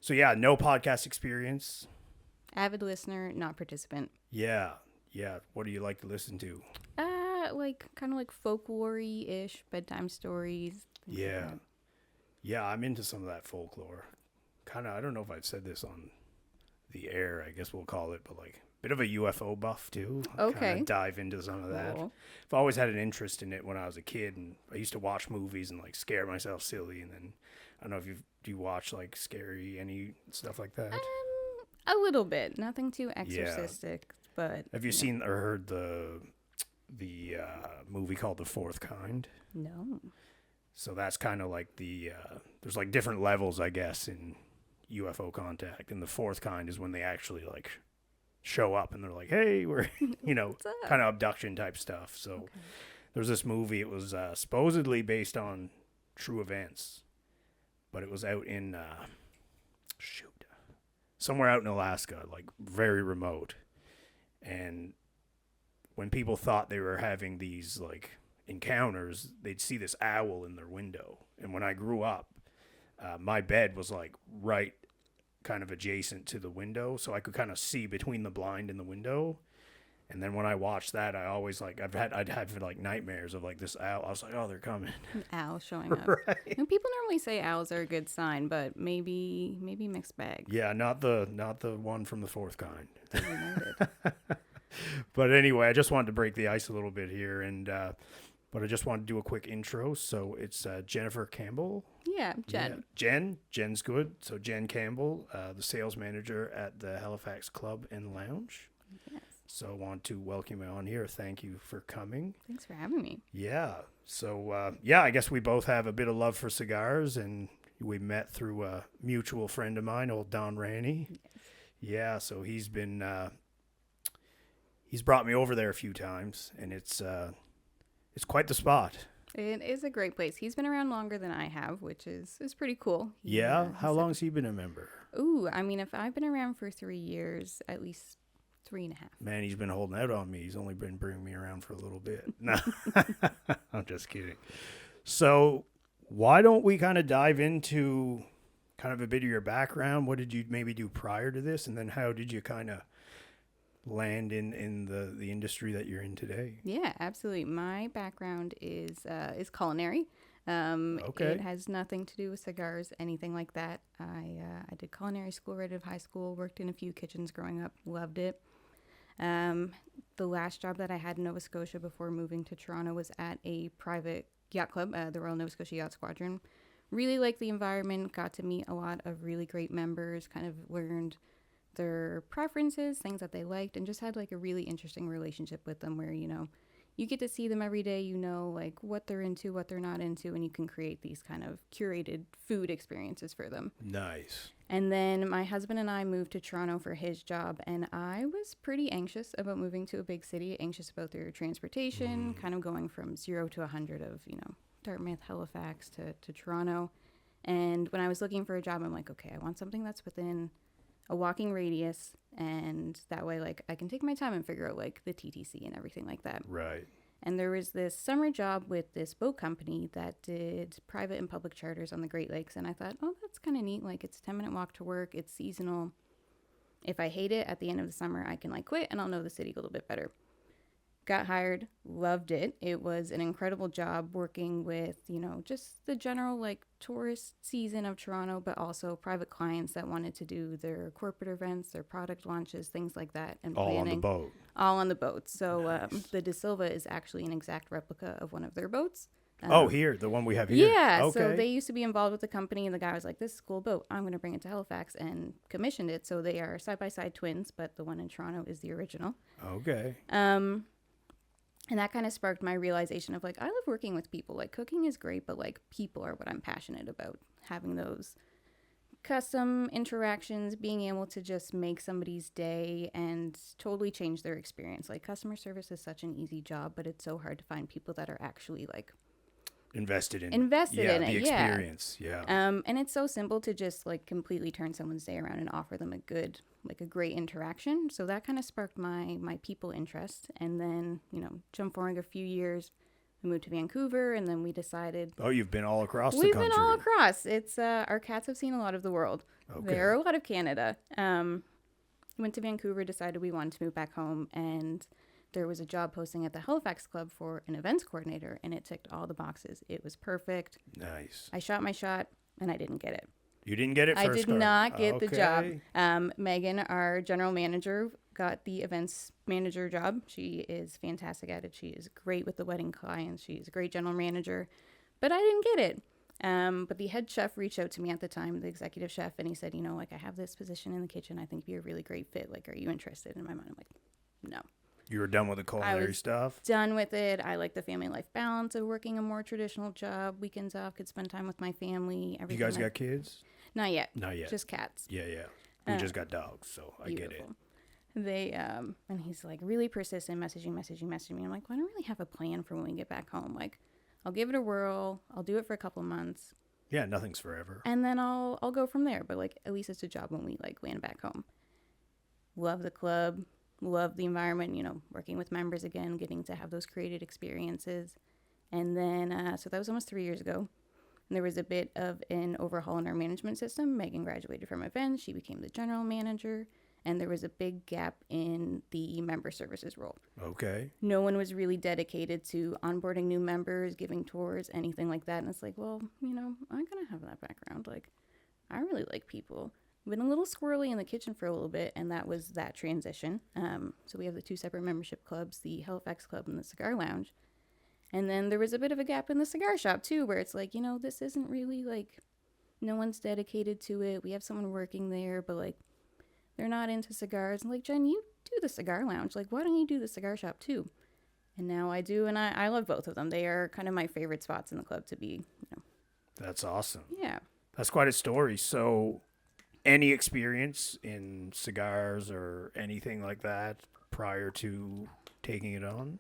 So yeah, no podcast experience. Avid listener, not participant. Yeah. What do you like to listen to? Like kind of like folklore-ish, bedtime stories. Yeah. Yeah, I'm into some of that folklore. Kind of, I don't know if I've said this on the air, I guess we'll call it, but like a bit of a UFO buff too. Okay. Kind of dive into some of that. Cool. I've always had an interest in it when I was a kid, and I used to watch movies and like scare myself silly. And then I don't know if do you watch like scary any stuff like that? A little bit, nothing too exorcistic, but Have you seen or heard the movie called The Fourth Kind? No. So that's kind of like there's like different levels, I guess, in UFO contact, and the fourth kind is when they actually like show up and they're like, hey, we're kind of abduction type stuff. So there's this movie. It was supposedly based on true events, but it was out in somewhere out in Alaska, like very remote. And when people thought they were having these like encounters, they'd see this owl in their window. And when I grew up, my bed was like right kind of adjacent to the window, so I could kind of see between the blind and the window. And then when I watched that, I always like I'd have like nightmares of like this owl. I was like, oh, they're coming. An owl showing up. Right. And people normally say owls are a good sign, but maybe mixed bag. Yeah, not the one from the fourth kind. Duly noted. But anyway, I just wanted to break the ice a little bit here, and but I just wanted to do a quick intro. So it's Jennifer Campbell. Yeah, Jen. Yeah. Jen's good. So Jen Campbell, the sales manager at the Halifax Club and Lounge. Yes. So I want to welcome you on here. Thank you for coming. Thanks for having me. Yeah. So, I guess we both have a bit of love for cigars, and we met through a mutual friend of mine, old Don Raney. Yes. Yeah. So he's brought me over there a few times, and it's quite the spot. It is a great place. He's been around longer than I have, which is pretty cool. Yeah? How long has he been a member? Ooh, I mean, if I've been around for 3 years, at least 3.5. Man, he's been holding out on me. He's only been bringing me around for a little bit. No, I'm just kidding. So why don't we kind of dive into kind of a bit of your background? What did you maybe do prior to this? And then how did you kind of land in the industry that you're in today? Yeah, absolutely. My background is culinary. Okay. It has nothing to do with cigars, anything like that. I did culinary school right out of high school, worked in a few kitchens growing up, loved it. The last job that I had in Nova Scotia before moving to Toronto was at a private yacht club, the Royal Nova Scotia Yacht Squadron. Really liked the environment, got to meet a lot of really great members, kind of learned their preferences, things that they liked, and just had like a really interesting relationship with them where, you get to see them every day, like what they're into, what they're not into, and you can create these kind of curated food experiences for them. Nice. And then my husband and I moved to Toronto for his job, and I was pretty anxious about moving to a big city, anxious about their transportation, kind of going from 0 to 100 of, Dartmouth, Halifax to Toronto. And when I was looking for a job, I'm like, okay, I want something that's within a walking radius, and that way like I can take my time and figure out like the TTC and everything like that. Right. And there was this summer job with this boat company that did private and public charters on the Great Lakes, and I thought, oh, that's kind of neat. Like, it's a 10-minute walk to work, it's seasonal. If I hate it at the end of the summer, I can like quit and I'll know the city a little bit better. Got hired, loved it. It was an incredible job working with, just the general like tourist season of Toronto, but also private clients that wanted to do their corporate events, their product launches, things like that. And all planning. On the boat. All on the boat. So Nice. The De Silva is actually an exact replica of one of their boats. Here, the one we have here. Yeah, okay. So they used to be involved with the company, and the guy was like, this is a cool boat. I'm going to bring it to Halifax, and commissioned it. So they are side-by-side twins, but the one in Toronto is the original. Okay. And that kind of sparked my realization of like, I love working with people. Like, cooking is great, but like people are what I'm passionate about. Having those custom interactions, being able to just make somebody's day and totally change their experience. Like, customer service is such an easy job, but it's so hard to find people that are actually like invested in it. the experience. Yeah. And it's so simple to just like completely turn someone's day around and offer them a great interaction. So that kind of sparked my people interest. And then, jump forward a few years, We moved to Vancouver, and then we decided... Oh, you've been all across the country. country. We've been all across. It's our cats have seen a lot of the world. Okay. There are a lot of Canada. Went to Vancouver, decided we wanted to move back home, and there was a job posting at the Halifax Club for an events coordinator, and it ticked all the boxes. It was perfect. Nice. I shot my shot, and I didn't get it. You didn't get it first? I did not get the job. Megan, our general manager, got the events manager job. She is fantastic at it. She is great with the wedding clients. She's a great general manager, but I didn't get it. But the head chef reached out to me at the time, the executive chef, and he said, you know, like, I have this position in the kitchen. I think you'd be a really great fit. Like, are you interested? In my mind, I'm like, no. You were done with the culinary stuff? Done with it. I like the family life balance of working a more traditional job. Weekends off, could spend time with my family. You guys got kids? Not yet. Not yet. Just cats. Yeah. We just got dogs, so I get it. They, and he's like really persistent, messaging me. I'm like, well, I don't really have a plan for when we get back home. Like, I'll give it a whirl. I'll do it for a couple of months. Yeah, nothing's forever. And then I'll go from there. But like, at least it's a job when we like land back home. Love the club. Love the environment, you know, working with members again, getting to have those created experiences. And then, so that was almost 3 years ago. And there was a bit of an overhaul in our management system. Megan graduated from events. She became the general manager. And there was a big gap in the member services role. Okay. No one was really dedicated to onboarding new members, giving tours, anything like that. And it's like, well, you know, I'm going to have that background. Like, I really like people. Been a little squirrely in the kitchen for a little bit, and that was that transition. So we have the 2 separate membership clubs, the Halifax Club and the Cigar Lounge. And then there was a bit of a gap in the Cigar Shop, too, where it's like, you know, this isn't really, like, no one's dedicated to it. We have someone working there, but, like, they're not into cigars. And, like, Jen, you do the Cigar Lounge. Like, why don't you do the Cigar Shop, too? And now I do, and I love both of them. They are kind of my favorite spots in the club to be, you know. That's awesome. Yeah. That's quite a story. So, any experience in cigars or anything like that prior to taking it on?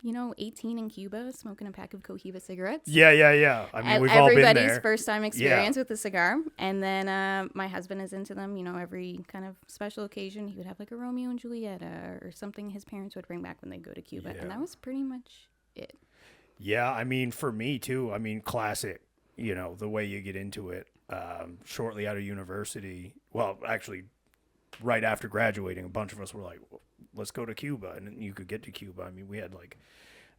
You know, 18 in Cuba, smoking a pack of Cohiba cigarettes. Yeah. I mean, we've all been there. Everybody's first time experience with a cigar. And then my husband is into them. You know, every kind of special occasion, he would have like a Romeo and Juliet or something his parents would bring back when they go to Cuba. Yeah. And that was pretty much it. Yeah, I mean, for me too. I mean, classic, you know, the way you get into it. Shortly out of university, well, actually, right after graduating, a bunch of us were like, well, let's go to Cuba. And you could get to Cuba. I mean, we had like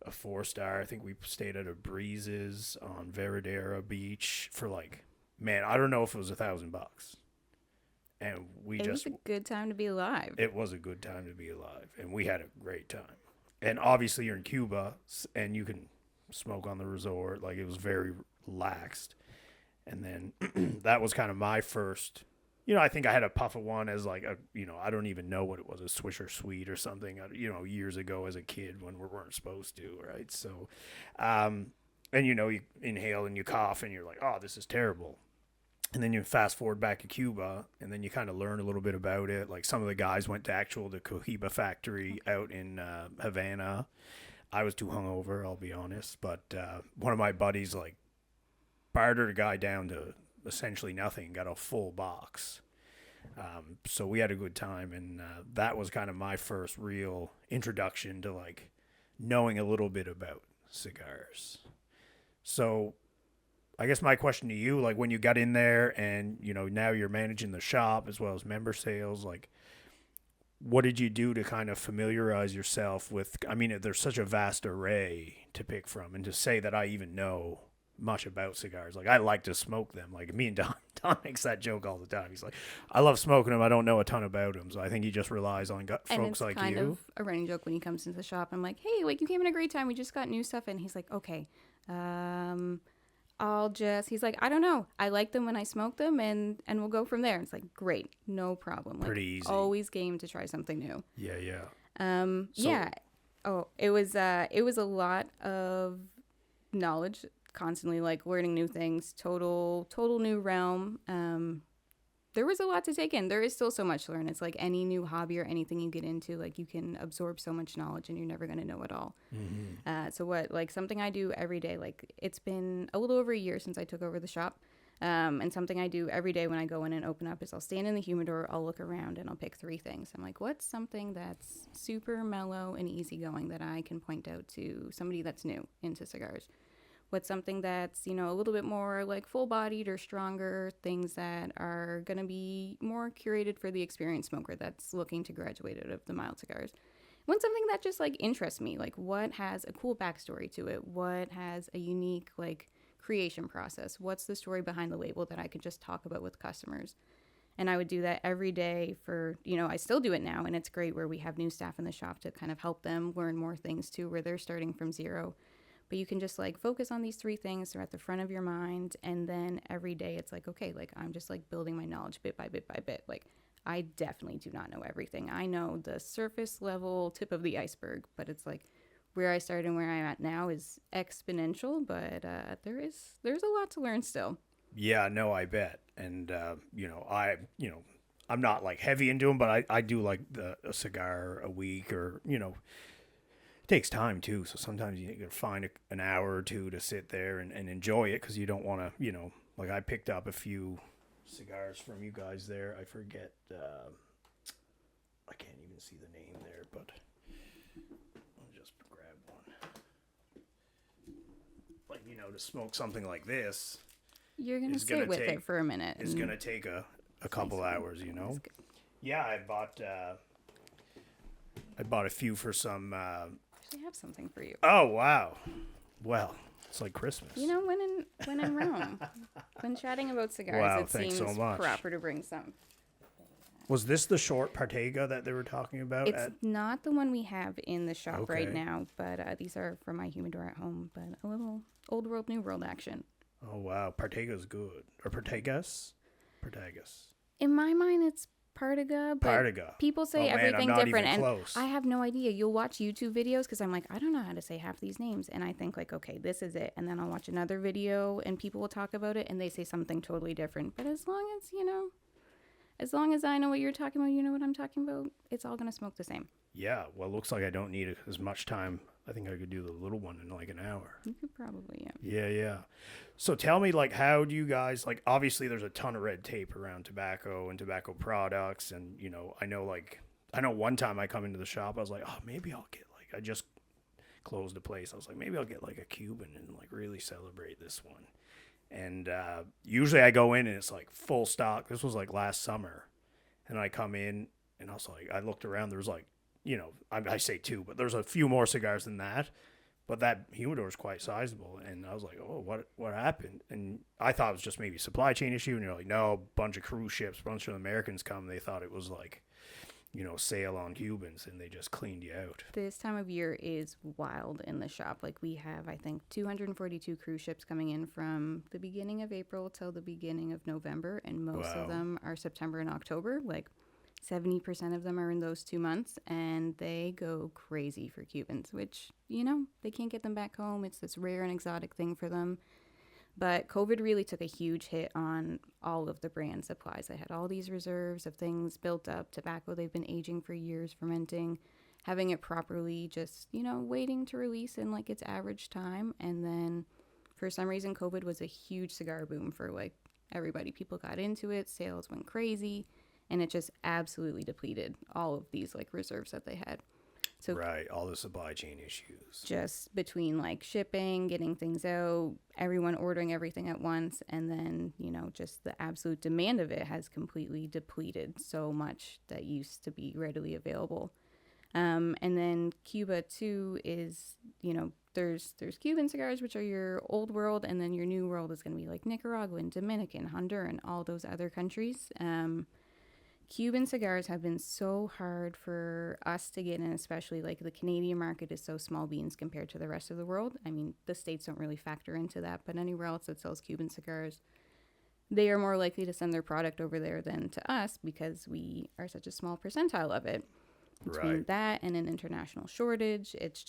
a 4-star. I think we stayed at a Breezes on Veradera Beach for like, man, I don't know if it was $1,000. And it was a good time to be alive. It was a good time to be alive. And we had a great time. And obviously you're in Cuba and you can smoke on the resort. Like, it was very relaxed. And then that was kind of my first, you know, I think I had a puff of one as like a, you know, I don't even know what it was, a Swisher Sweet or something, you know, years ago as a kid when we weren't supposed to, right? So, and you know, you inhale and you cough and you're like, oh, this is terrible. And then you fast forward back to Cuba and then you kind of learn a little bit about it. Like, some of the guys went to the Cohiba factory out in Havana. I was too hungover, I'll be honest. But one of my buddies, like, bartered a guy down to essentially nothing, got a full box. So we had a good time, and that was kind of my first real introduction to like knowing a little bit about cigars. So I guess my question to you, like, when you got in there and, you know, now you're managing the shop as well as member sales, like, what did you do to kind of familiarize yourself with, I mean, there's such a vast array to pick from, and to say that I even know much about cigars. Like, I like to smoke them. Like, me and Don makes that joke all the time. He's like, I love smoking them. I don't know a ton about them. So I think he just relies on folks like you. And it's kind of a running joke when he comes into the shop. I'm like, hey, like, you came in a great time. We just got new stuff. And he's like, okay, he's like, I don't know. I like them when I smoke them, and we'll go from there. It's like, great. No problem. Like, pretty easy. Always game to try something new. Yeah. Yeah. Oh, it was a lot of knowledge, constantly like learning new things, total new realm. There was a lot to take in. There is still so much to learn. It's like any new hobby or anything you get into, like, you can absorb so much knowledge and you're never going to know it all. Mm-hmm. So something I do every day, like, it's been a little over a year since I took over the shop. And something I do every day when I go in and open up is I'll stand in the humidor, I'll look around, and I'll pick 3 things. I'm like, what's something that's super mellow and easygoing that I can point out to somebody that's new into cigars? What's something that's, a little bit more like full-bodied or stronger, things that are going to be more curated for the experienced smoker that's looking to graduate out of the mild cigars? What's something that just like interests me? Like what has a cool backstory to it? What has a unique like creation process? What's the story behind the label that I could just talk about with customers? And I would do that every day for, I still do it now, and it's great where we have new staff in the shop to kind of help them learn more things too, where they're starting from zero. But you can just like focus on these 3 things. They're at the front of your mind. And then every day it's like, okay, like I'm just like building my knowledge bit by bit by bit. Like I definitely do not know everything. I know the surface level tip of the iceberg, but it's like where I started and where I'm at now is exponential, but there's a lot to learn still. Yeah, no, I bet. And, I'm not like heavy into them, but I do like a cigar a week or, it takes time too. So sometimes you gotta find an hour or 2 to sit there and enjoy it because you don't want to, like I picked up a few cigars from you guys there. I forget, I can't even see the name there, but I'll just grab one. Like, to smoke something like this. You're going to sit with it for a minute. It's going to take a couple hours, Yeah, I bought a few for some... actually have something for you. Oh, wow. Well, it's like Christmas. When in Rome, when chatting about cigars, it seems so proper to bring some. Was this the short Partega that they were talking about? It's not the one we have in the shop right now, but these are from my humidor at home, but a little old world, new world action. Oh, wow. Partega's good. Or Partegas? Partegas. In my mind, it's Partega, but people say everything different, and close. I have no idea. You'll watch YouTube videos because I'm like, I don't know how to say half these names, and I think like, okay, this is it, and then I'll watch another video, and people will talk about it, and they say something totally different. But as long as I know what you're talking about, you know what I'm talking about, it's all gonna smoke the same. Yeah, well, it looks like I don't need as much time. I think I could do the little one in like an hour. You could probably, yeah. Yeah. So tell me, like, how do you guys, like, obviously there's a ton of red tape around tobacco and tobacco products. And, I know one time I come into the shop, I was like, oh, maybe I'll get, like, I just closed the place. I was like, maybe I'll get, like, a Cuban and, like, really celebrate this one. And usually I go in and it's, like, full stock. This was, like, last summer. And I come in and I was like, I looked around, there was, like, I say 2, but there's a few more cigars than that. But that humidor is quite sizable. And I was like, oh, what happened? And I thought it was just maybe a supply chain issue. And you're like, no, a bunch of cruise ships, a bunch of Americans come. They thought it was like, sale on Cubans, and they just cleaned you out. This time of year is wild in the shop. Like we have, I think, 242 cruise ships coming in from the beginning of April till the beginning of November. And most of them are September and October. Like 70% of them are in those 2 months, and they go crazy for Cubans, which, they can't get them back home. It's this rare and exotic thing for them. But COVID really took a huge hit on all of the brand supplies. They had all these reserves of things built up, tobacco they've been aging for years, fermenting, having it properly, just, waiting to release in like its average time. And then for some reason, COVID was a huge cigar boom for like everybody. People got into it, sales went crazy. And it just absolutely depleted all of these like reserves that they had. So right, all the supply chain issues. Just between like shipping, getting things out, everyone ordering everything at once, and then, just the absolute demand of it has completely depleted so much that used to be readily available. And then Cuba too is, there's Cuban cigars, which are your old world, and then your new world is going to be like Nicaraguan, Dominican, Honduran, all those other countries. Cuban cigars have been so hard for us to get in, especially like the Canadian market is so small beans compared to the rest of the world. I mean, the States don't really factor into that, but anywhere else that sells Cuban cigars, they are more likely to send their product over there than to us because we are such a small percentile of it. Between that and an international shortage, it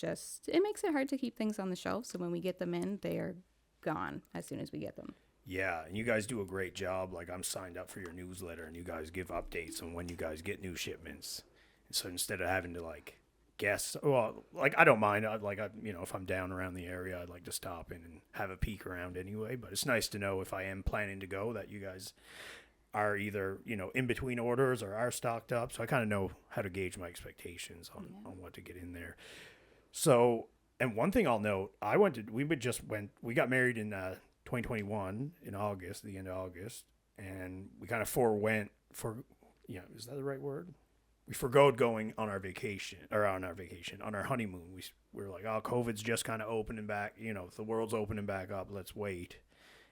makes it hard to keep things on the shelf. So when we get them in, they are gone as soon as we get them. Yeah, and you guys do a great job. Like, I'm signed up for your newsletter, and you guys give updates on when you guys get new shipments. And so instead of having to, like, guests. Well, like I don't mind. If I'm down around the area, I'd like to stop in and have a peek around anyway. But it's nice to know if I am planning to go that you guys are either in between orders or are stocked up. So I kind of know how to gauge my expectations on what to get in there. So, and one thing I'll note, we got married in 2021 in August, the end of August, and we kind of is that the right word? We forgoed going on our honeymoon. We were like, oh, COVID's just kind of opening back, the world's opening back up, let's wait.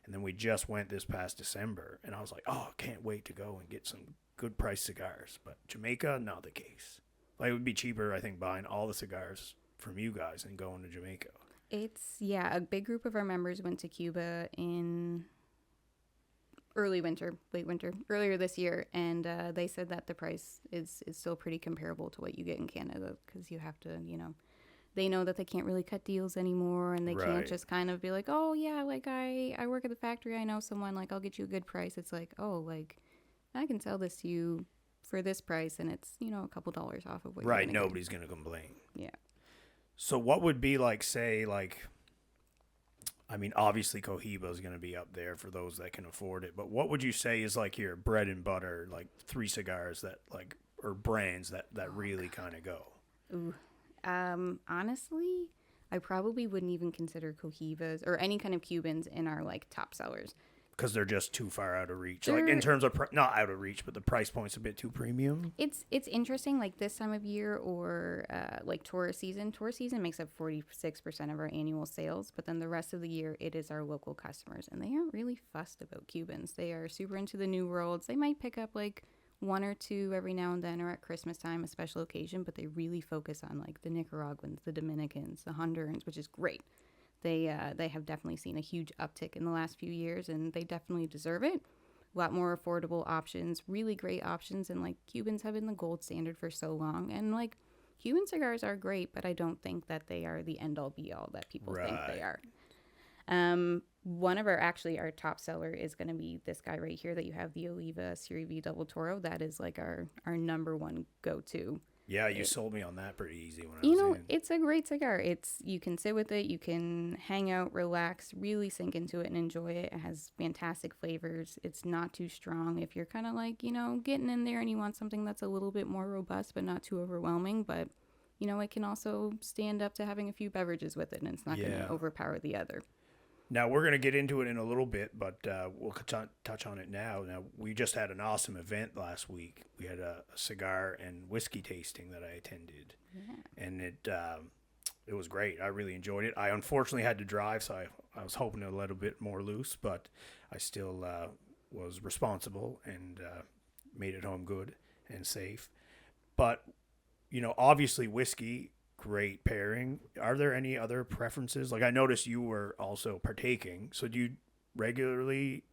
And then we just went this past December, and I was like, oh, I can't wait to go and get some good price cigars. But Jamaica, not the case. Like, it would be cheaper, I think, buying all the cigars from you guys and going to Jamaica. A big group of our members went to Cuba in late winter, earlier this year, and they said that the price is still pretty comparable to what you get in Canada, because you have to, they know that they can't really cut deals anymore, and they can't just kind of be like, oh yeah, like I work at the factory, I know someone, like I'll get you a good price. It's like, oh, like I can sell this to you for this price, and it's a couple dollars off of what you're gonna nobody's gonna complain. Yeah. So what would be obviously Cohiba is going to be up there for those that can afford it, but what would you say is like your bread and butter, like 3 cigars that or brands that really kind of go? Ooh. Honestly, I probably wouldn't even consider Cohibas or any kind of Cubans in our top sellers. Because they're just too far out of reach. In terms of, not out of reach, but the price point's a bit too premium. It's interesting, like this time of year or tourist season. Tourist season makes up 46% of our annual sales, but then the rest of the year, it is our local customers. And they aren't really fussed about Cubans. They are super into the new worlds. They might pick up 1 or 2 every now and then, or at Christmas time, a special occasion, but they really focus on the Nicaraguans, the Dominicans, the Hondurans, which is great. They have definitely seen a huge uptick in the last few years, and they definitely deserve it. A lot more affordable options, really great options, and Cubans have been the gold standard for so long. And Cuban cigars are great, but I don't think that they are the end all be all that people think they are. One of our top seller is going to be this guy right here that you have, the Oliva Serie V Double Toro. That is our number one go-to. Yeah, you sold me on that pretty easy when I was in. It's a great cigar. You can sit with it, you can hang out, relax, really sink into it and enjoy it. It has fantastic flavors. It's not too strong. If you're kind of getting in there and you want something that's a little bit more robust but not too overwhelming, but it can also stand up to having a few beverages with it, and it's not going to overpower the other. Now, we're going to get into it in a little bit, but we'll touch on it now. Now, we just had an awesome event last week. We had a cigar and whiskey tasting that I attended, and it was great. I really enjoyed it. I unfortunately had to drive, so I was hoping a little bit more loose, but I still was responsible and made it home good and safe. But, obviously whiskey, great pairing. Are there any other preferences? I noticed you were also partaking. So do you regularly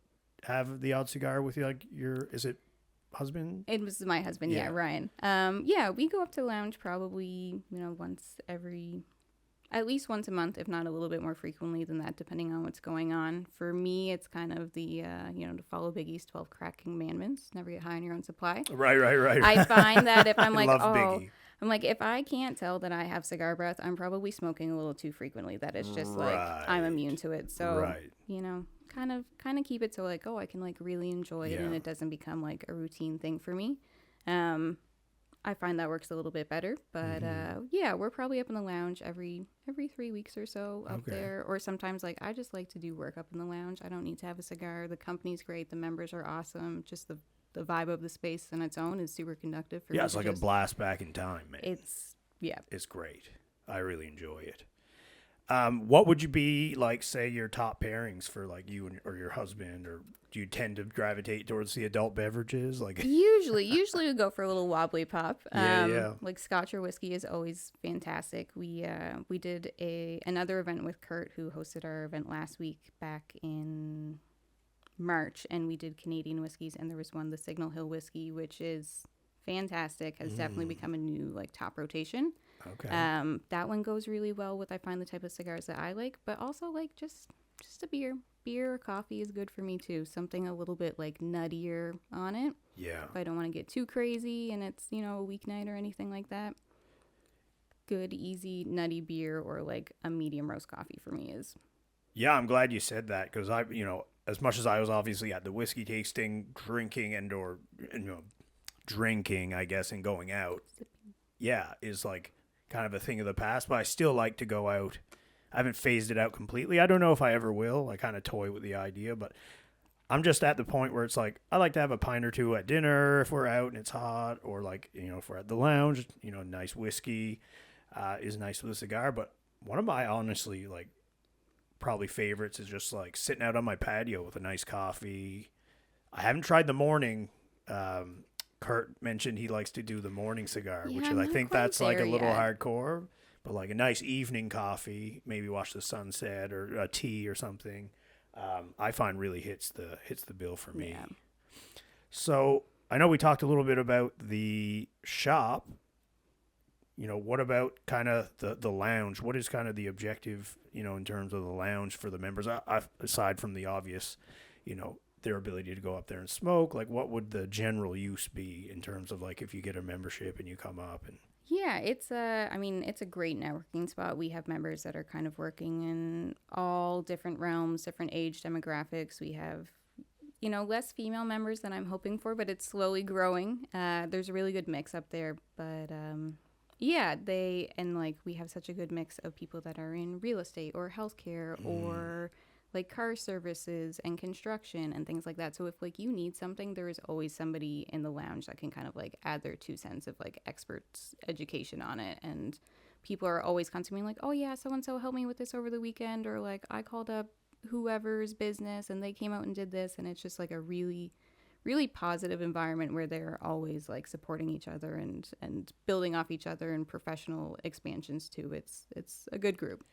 have the odd cigar with you? Is it husband? It was my husband, Ryan. We go up to the lounge probably, at least once a month, if not a little bit more frequently than that, depending on what's going on. For me, it's kind of the, to follow Biggie's 12 crack commandments, never get high on your own supply. Right. I find that if I'm Biggie. I'm if I can't tell that I have cigar breath, I'm probably smoking a little too frequently. That it's just I'm immune to it. So, kind of keep it so I can really enjoy it, and it doesn't become a routine thing for me. I find that works a little bit better, but we're probably up in the lounge every 3 weeks or so up there, or sometimes I just like to do work up in the lounge. I don't need to have a cigar. The company's great. The members are awesome. Just the vibe of the space on its own is super conductive for me. It's like a blast back in time, man. It's great. I really enjoy it. What would you be say your top pairings for you or your husband, or do you tend to gravitate towards the adult beverages? Usually we go for a little wobbly pop. Yeah. Scotch or whiskey is always fantastic. We did another event with Kurt, who hosted our event last week back in March, and we did Canadian whiskeys, and there was one, the Signal Hill whiskey, which is fantastic, has definitely become a new top rotation. Okay. That one goes really well with, I find, the type of cigars that I like, but also just a beer or coffee is good for me too. Something a little bit nuttier on it. Yeah. If I don't want to get too crazy and it's a weeknight or anything like that. good, easy, nutty beer or like a medium roast coffee for me is. Yeah, I'm glad you said that because as much as I was obviously at the whiskey tasting, drinking or drinking, I guess, and going out, yeah, is like kind of a thing of the past. But I still like to go out. I haven't phased it out completely. I don't know if I ever will. I kind of toy with the idea, but I'm just at the point where it's like I like to have a pint or two at dinner if we're out and it's hot, or like if we're at the lounge, nice whiskey is nice with a cigar. But one of my honestly like probably favorites is just like sitting out on my patio with a nice coffee. I haven't tried the morning. Kurt mentioned he likes to do the morning cigar, Yeah, which I'm I not think quite that's like a there little yet. hardcore, but like a nice evening coffee, maybe watch the sunset or a tea or something. I find really hits the bill for me. Yeah. So I know we talked a little bit about the shop. What about kind of the lounge? What is kind of the objective, in terms of the lounge for the members? Aside from the obvious, their ability to go up there and smoke, like what would the general use be in terms of like if you get a membership and you come up and. Yeah, it's a great networking spot. We have members that are kind of working in all different realms, different age demographics. We have, less female members than I'm hoping for, but it's slowly growing. There's a really good mix up there, but yeah, we have such a good mix of people that are in real estate or healthcare or like car services and construction and things like that. So if like you need something, there is always somebody in the lounge that can kind of like add their 2 cents of like experts education on it. And people are always constantly like, oh yeah, so and so helped me with this over the weekend, or like I called up whoever's business and they came out and did this. And it's just like a really really positive environment where they're always like supporting each other and building off each other and professional expansions too. It's a good group.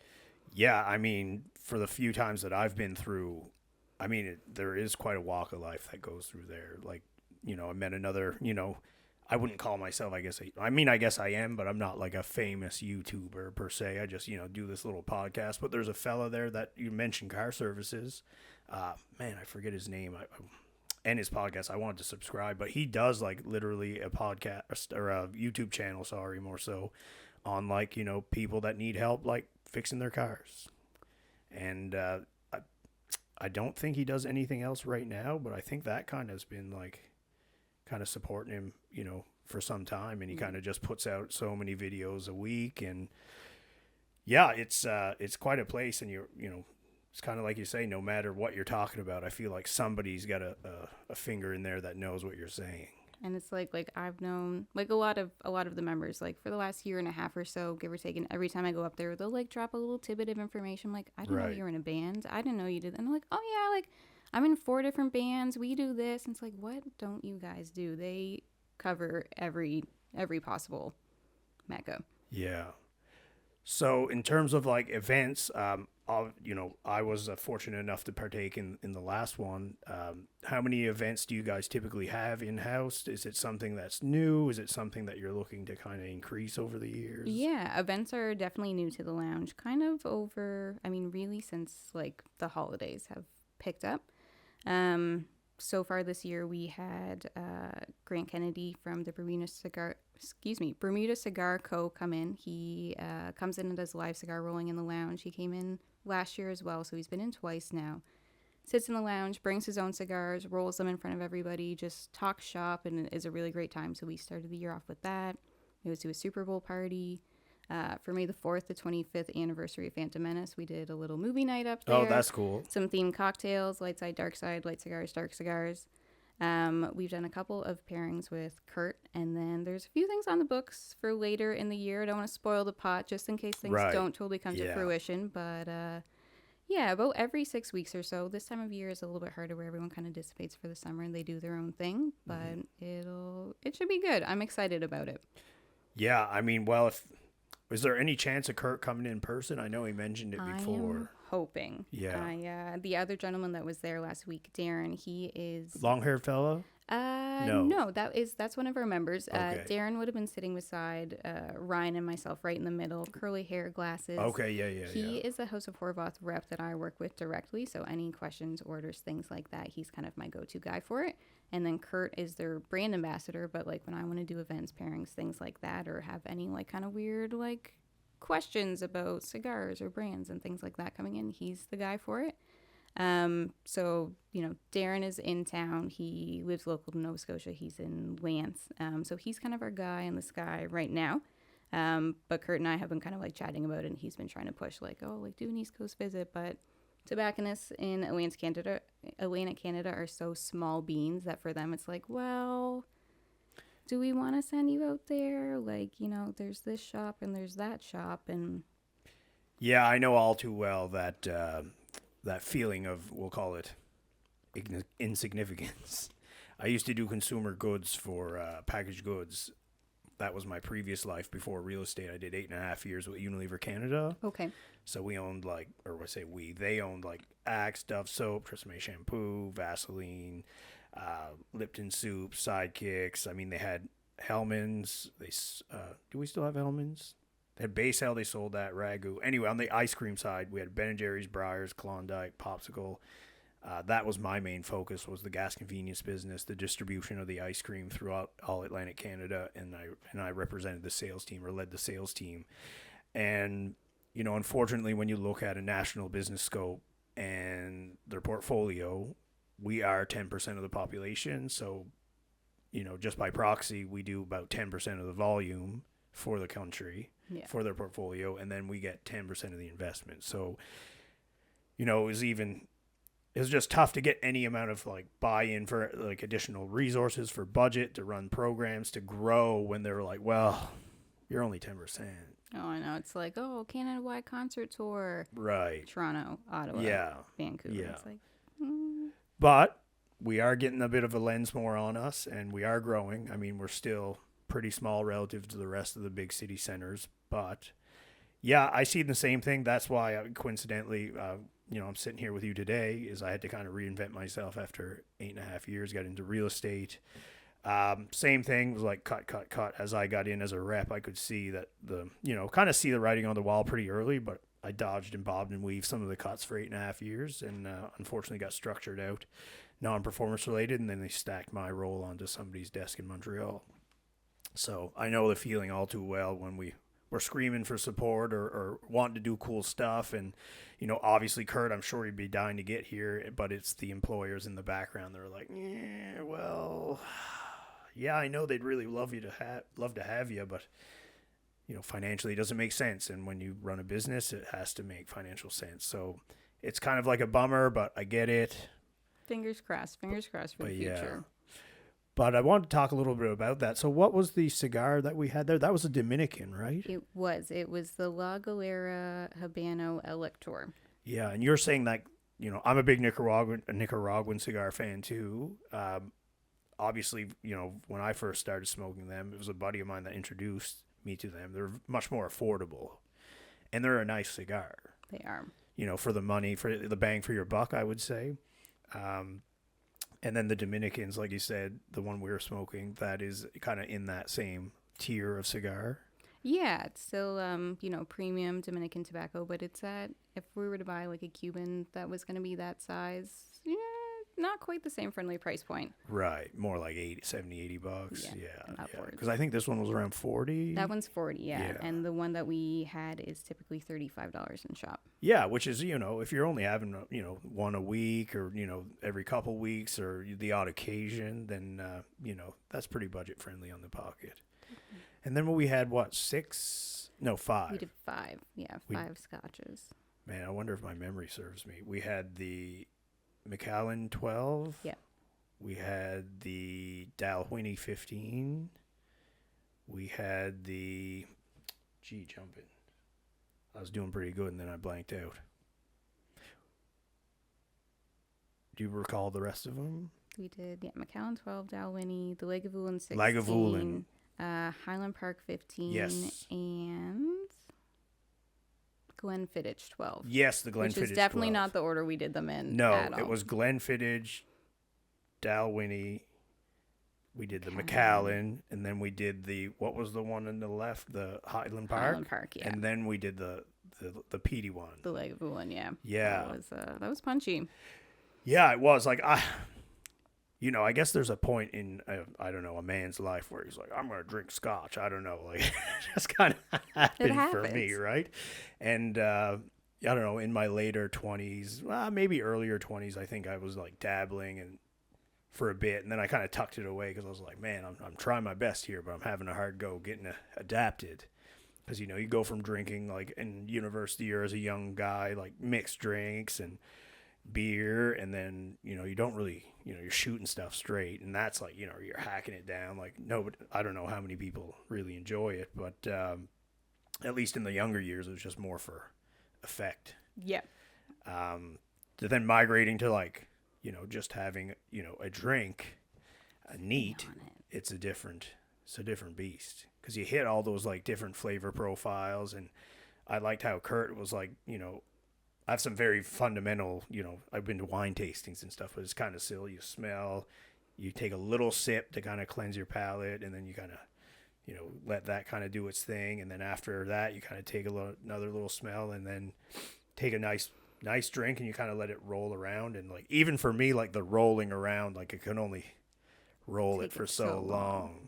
Yeah, I mean, for the few times that I've been through, I mean, there is quite a walk of life that goes through there. Like, I met another, I wouldn't call myself, I guess I am, but I'm not like a famous YouTuber per se. I just, do this little podcast. But there's a fella there that you mentioned car services. Man, I forget his name. And his podcast, I wanted to subscribe, but he does like literally a podcast or a YouTube channel, sorry, more so on like, people that need help, like fixing their cars. And I don't think he does anything else right now, but I think that kind of has been like kind of supporting him, for some time. And he kind of just puts out so many videos a week. And yeah, it's quite a place. And it's kind of like you say, no matter what you're talking about, I feel like somebody's got a finger in there that knows what you're saying. And it's like I've known like a lot of the members like for the last year and a half or so, give or take, and every time I go up there, they'll like drop a little tidbit of information. I'm like, I didn't know you were in a band. I didn't know you did. And they're like, oh yeah, like I'm in 4 different bands. We do this. And it's like, what don't you guys do? They cover every possible mecca. Yeah. So in terms of like events, I was fortunate enough to partake in the last one. How many events do you guys typically have in-house? Is it something that's new? Is it something that you're looking to kind of increase over the years? Yeah, events are definitely new to the lounge. Kind of over, really since like the holidays have picked up. So far this year we had Grant Kennedy from the Bermuda Cigar Co. come in. He comes in and does live cigar rolling in the lounge. He came in last year as well, so he's been in twice now. Sits in the lounge, brings his own cigars, rolls them in front of everybody, just talks shop, and it is a really great time. So we started the year off with that. We went to a Super Bowl party. For May the 4th, the 25th anniversary of Phantom Menace, we did a little movie night up there. Oh, that's cool. Some themed cocktails, light side, dark side, light cigars, dark cigars. We've done a couple of pairings with Kurt, and then there's a few things on the books for later in the year. I don't want to spoil the pot just in case things don't totally come to fruition, but yeah, about every 6 weeks or so. This time of year is a little bit harder where everyone kind of dissipates for the summer and they do their own thing, but it should be good. I'm excited about it. Yeah, I mean, well, is there any chance of Kurt coming in person? I know he mentioned it before. I'm hoping. Yeah. The other gentleman that was there last week, Darren, he is long-haired fellow? No, that's one of our members. Okay. Darren would have been sitting beside Ryan and myself right in the middle, curly hair, glasses. Okay, yeah. He is the host of Horvath rep that I work with directly, so any questions, orders, things like that, he's kind of my go-to guy for it. And then Kurt is their brand ambassador, but like when I want to do events, pairings, things like that, or have any like kind of weird like questions about cigars or brands and things like that coming in, he's the guy for it. So, Darren is in town. He lives local to Nova Scotia. He's in Lance. So he's kind of our guy in the sky right now. But Kurt and I have been kind of like chatting about it, and he's been trying to push do an East Coast visit. But tobacconists in Atlantic Canada are so small beans that for them it's like, well, do we want to send you out there? There's this shop and there's that shop. And yeah, I know all too well that that feeling of, we'll call it insignificance. I used to do consumer goods for packaged goods. That was my previous life before real estate. I did 8.5 years with Unilever Canada. Okay. So we owned they owned Axe, Dove soap, Tresemme shampoo, Vaseline, Lipton soup, Sidekicks. I mean, they had Hellman's. Do we still have Hellman's? They had Base Hell. They sold that. Ragu. Anyway, on the ice cream side, we had Ben & Jerry's, Breyers, Klondike, Popsicle. That was my main focus, was the gas convenience business, the distribution of the ice cream throughout all Atlantic Canada, and I represented the sales team, or led the sales team. And, unfortunately, when you look at a national business scope and their portfolio, we are 10% of the population. So, just by proxy, we do about 10% of the volume for the country, for their portfolio, and then we get 10% of the investment. So, it was just tough to get any amount of buy-in for additional resources, for budget, to run programs, to grow, when they were like, well, you're only 10%. Oh, I know. It's like, Canada-wide concert tour. Right. Toronto, Ottawa, Vancouver. Yeah. It's like, But we are getting a bit of a lens more on us, and we are growing. I mean, we're still pretty small relative to the rest of the big city centers, but yeah, I see the same thing. That's why, coincidentally, I'm sitting here with you today, is I had to kind of reinvent myself after 8.5 years, got into real estate. Same thing, was cut. As I got in as a rep, I could see that kind of see the writing on the wall pretty early, but I dodged and bobbed and weaved some of the cuts for 8.5 years, and unfortunately got structured out non-performance related, and then they stacked my role onto somebody's desk in Montreal. So I know the feeling all too well when we're screaming for support or wanting to do cool stuff. And, obviously Kurt, I'm sure he'd be dying to get here, but it's the employers in the background. They're like, I know they'd really love to have you, but, financially it doesn't make sense. And when you run a business, it has to make financial sense. So it's kind of like a bummer, but I get it. Fingers crossed for the future. But I wanted to talk a little bit about that. So what was the cigar that we had there? That was a Dominican, right? It was the La Galera Habano Elector. Yeah, and you're saying that, I'm a big Nicaraguan cigar fan too. Obviously, when I first started smoking them, it was a buddy of mine that introduced me to them. They're much more affordable, and they're a nice cigar. They are. For the money, for the bang for your buck, I would say. And then the Dominicans, like you said, the one we were smoking, that is kind of in that same tier of cigar. Yeah, it's still, premium Dominican tobacco, but it's if we were to buy a Cuban that was going to be that size, not quite the same friendly price point. Right. More like $80 Yeah. Upwards. Because I think this one was around 40. That one's 40, yeah. And the one that we had is typically $35 in shop. Yeah, which is, if you're only having, one a week, or, every couple weeks, or the odd occasion, then, that's pretty budget friendly on the pocket. Mm-hmm. And then we had, 6? No, 5. We did 5. Yeah, 5 scotches. Man, I wonder if my memory serves me. We had the Macallan 12. Yeah. We had the Dalwhinnie 15. We had the... jumping. I was doing pretty good, and then I blanked out. Do you recall the rest of them? We did, Macallan 12, Dalwhinnie, the Lagavulin 16. Lagavulin. Highland Park 15. Yes. And... Glenfiddich 12. Yes, the Glenfiddich 12. Which is definitely not the order we did them in. No, at all. It was Glenfiddich, Dalwhinnie. We did the Macallan, and then we did what was the one on the left? The Highland Park? Highland Park, yeah. And then we did the peaty one. The Lagavulin, yeah. Yeah. That was punchy. Yeah, it was. you know, I guess there's a point in, I don't know, a man's life where he's like, I'm going to drink scotch. I don't know. Like, it just kind of happened for me, right? And, I don't know, in my later 20s, maybe earlier 20s, I think I was like dabbling and for a bit. And then I kind of tucked it away because I was like, man, I'm trying my best here, but I'm having a hard go getting adapted. Because, you know, you go from drinking like in university or as a young guy, like mixed drinks and beer, and then, you know, you don't really, you know, you're shooting stuff straight, and that's like, you know, you're hacking it down. Like, no, I don't know how many people really enjoy it, but at least in the younger years, it was just more for effect. Yeah. Then migrating to like, you know, just having, you know, a drink, a neat, it's a different beast, because you hit all those like different flavor profiles. And I liked how Kurt was like, you know, I have some very fundamental, you know, I've been to wine tastings and stuff, but it's kind of silly. You smell, you take a little sip to kind of cleanse your palate, and then you kind of, you know, let that kind of do its thing. And then after that, you kind of take another little smell, and then take a nice drink, and you kind of let it roll around. And like, even for me, like the rolling around, like I can only roll it for so long.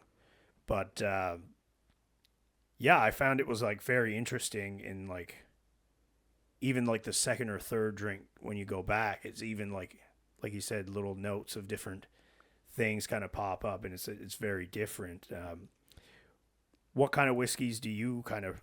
But yeah, I found it was like very interesting in like, even like the second or third drink, when you go back, it's even like you said, little notes of different things kind of pop up, and it's very different. What kind of whiskeys do you kind of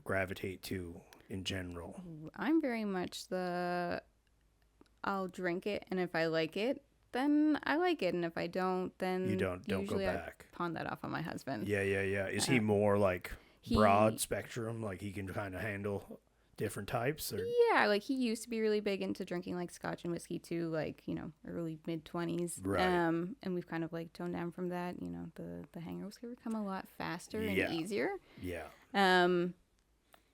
gravitate to in general? I'm very much I'll drink it, and if I like it, then I like it, and if I don't, then you don't go back. I pawn that off on my husband. Yeah. Is he more like broad spectrum, like he can kind of handle different types? Or? Yeah, like he used to be really big into drinking like scotch and whiskey too, like, you know, early mid-20s. Right. And we've kind of like toned down from that. You know, the hangers have become a lot faster and easier. Yeah. And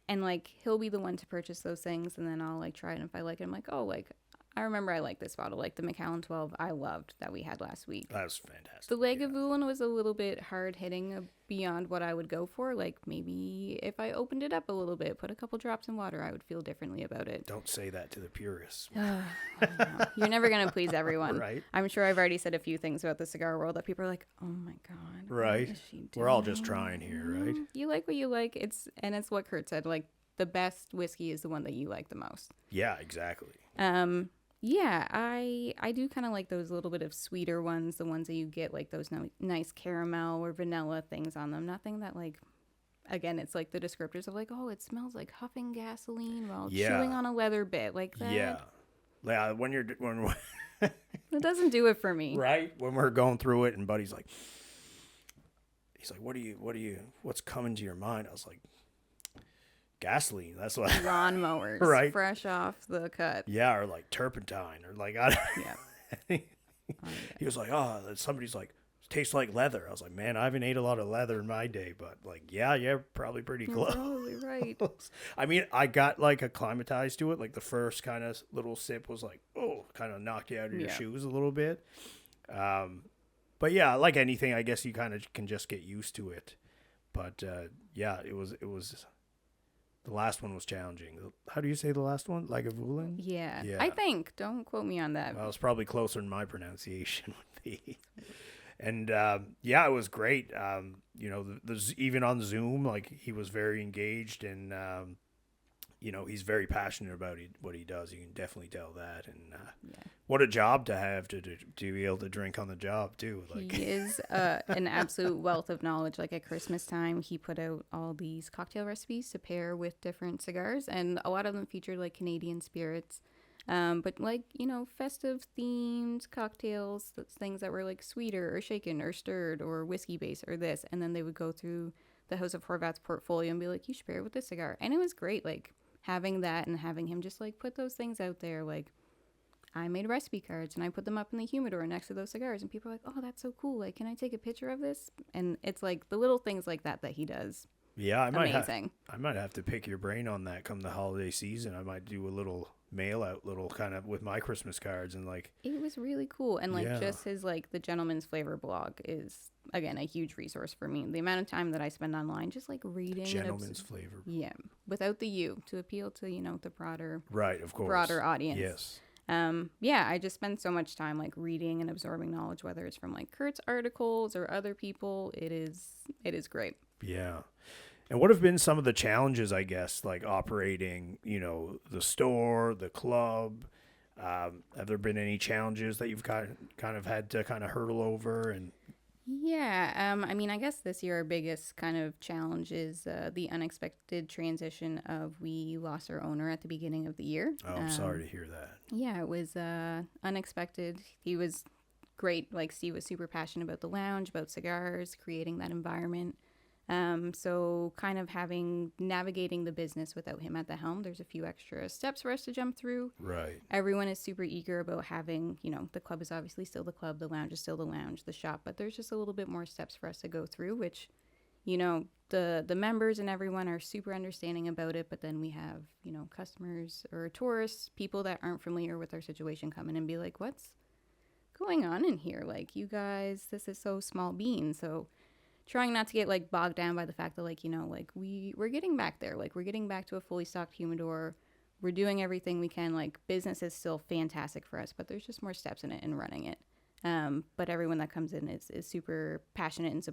like he'll be the one to purchase those things, and then I'll like try it, and if I like it, I'm like, oh, like I remember I like this bottle, like the Macallan 12 I loved that we had last week. That was fantastic. The Lagavulin was a little bit hard hitting beyond what I would go for. Like maybe if I opened it up a little bit, put a couple drops in water, I would feel differently about it. Don't say that to the purists. You're never going to please everyone. Right. I'm sure I've already said a few things about the cigar world that people are like, oh my God. Right. What is she doing? We're all just trying here, right? You like what you like. It's what Kurt said. Like the best whiskey is the one that you like the most. Yeah, exactly. Yeah, I do kind of like those little bit of sweeter ones, the ones that you get like those nice caramel or vanilla things on them. Nothing that like, again, it's like the descriptors of like, oh, it smells like huffing gasoline while chewing on a leather bit, like that. Yeah. When it doesn't do it for me. Right. When we're going through it, and Buddy's like, what's coming to your mind? I was like, gasoline. That's what. Lawnmowers. Right. Fresh off the cut. Yeah, or like turpentine, or like He was like, oh, somebody's like, tastes like leather. I was like, man, I haven't ate a lot of leather in my day, but like, yeah, probably pretty close. Probably right. I mean, I got like acclimatized to it. Like the first kind of little sip was like, oh, kind of knocked you out of your shoes a little bit. But yeah, like anything, I guess you kind of can just get used to it. But yeah, it was. The last one was challenging. How do you say the last one? Lagavulin? Yeah. I think. Don't quote me on that. Well, it's probably closer than my pronunciation would be. And yeah, it was great. You know, even on Zoom, like he was very engaged, and you know, he's very passionate about what he does. You can definitely tell that. And what a job to have to be able to drink on the job too. Like he is an absolute wealth of knowledge. Like at Christmas time, he put out all these cocktail recipes to pair with different cigars, and a lot of them featured like Canadian spirits. But like, you know, festive themed cocktails, things that were like sweeter or shaken or stirred or whiskey based or this. And then they would go through the House of Horvath's portfolio and be like, you should pair it with this cigar. And it was great. Like having that and having him just like put those things out there. Like I made recipe cards and I put them up in the humidor next to those cigars, and people are like, oh, that's so cool. Like, can I take a picture of this? And it's like the little things like that he does. Yeah, I might have to pick your brain on that come the holiday season. I might do a little mail out kind of with my Christmas cards, and like it was really cool. And like just his like the Gentleman's Flavor blog is again a huge resource for me. The amount of time that I spend online just like reading Gentleman's Flavor, without the U, to appeal to, you know, the broader right, of course, broader audience. Yes. Yeah, I just spend so much time like reading and absorbing knowledge, whether it's from like Kurt's articles or other people. It is great. Yeah. And what have been some of the challenges, I guess, like operating, the store, the club? Have there been any challenges that you've kind of had to kind of hurdle over? And Yeah, I mean, I guess this year our biggest kind of challenge is the unexpected transition of we lost our owner at the beginning of the year. oh, I'm sorry to hear that. Yeah, it was unexpected. He was great. Like Steve was super passionate about the lounge, about cigars, creating that environment. So kind of navigating the business without him at the helm, there's a few extra steps for us to jump through. Right. Everyone is super eager about having, the club is obviously still the club, the lounge is still the lounge, the shop, but there's just a little bit more steps for us to go through, which, the members and everyone are super understanding about it, but then we have, customers or tourists, people that aren't familiar with our situation come in and be like, what's going on in here? Like, you guys, this is so small beans. So trying not to get like bogged down by the fact that we're getting back there. Like, we're getting back to a fully stocked humidor. We're doing everything we can. Like, business is still fantastic for us, but there's just more steps in it and running it. But everyone that comes in is super passionate and